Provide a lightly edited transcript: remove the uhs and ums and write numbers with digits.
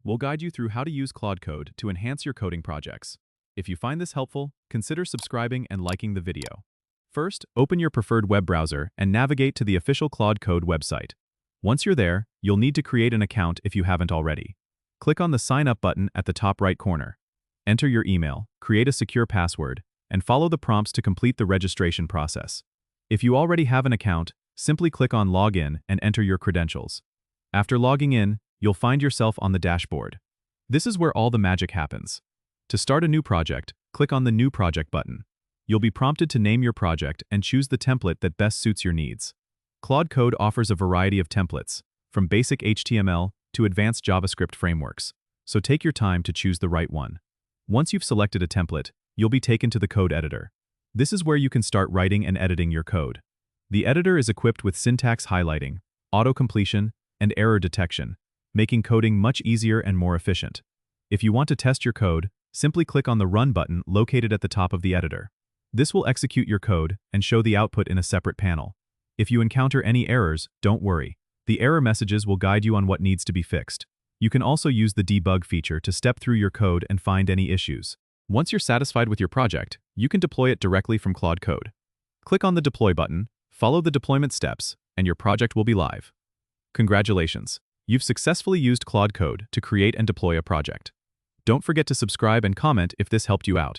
we'll guide you through how to use Claude Code to enhance your coding projects. If you find this helpful, consider subscribing and liking the video. First, open your preferred web browser and navigate to the official Claude Code website. Once you're there, you'll need to create an account if you haven't already. Click on the Sign Up button at the top right corner. Enter your email, create a secure password, and follow the prompts to complete the registration process. If you already have an account, simply click on Login and enter your credentials. After logging in, you'll find yourself on the dashboard. This is where all the magic happens. To start a new project, click on the New Project button. You'll be prompted to name your project and choose the template that best suits your needs. Claude Code offers a variety of templates, from basic HTML to advanced JavaScript frameworks, so take your time to choose the right one. Once you've selected a template, you'll be taken to the code editor. This is where you can start writing and editing your code. The editor is equipped with syntax highlighting, auto-completion, and error detection, making coding much easier and more efficient. If you want to test your code, simply click on the Run button located at the top of the editor. This will execute your code and show the output in a separate panel. If you encounter any errors, don't worry. The error messages will guide you on what needs to be fixed. You can also use the debug feature to step through your code and find any issues. Once you're satisfied with your project, you can deploy it directly from Claude Code. Click on the Deploy button, follow the deployment steps, and your project will be live. Congratulations! You've successfully used Claude Code to create and deploy a project. Don't forget to subscribe and comment if this helped you out.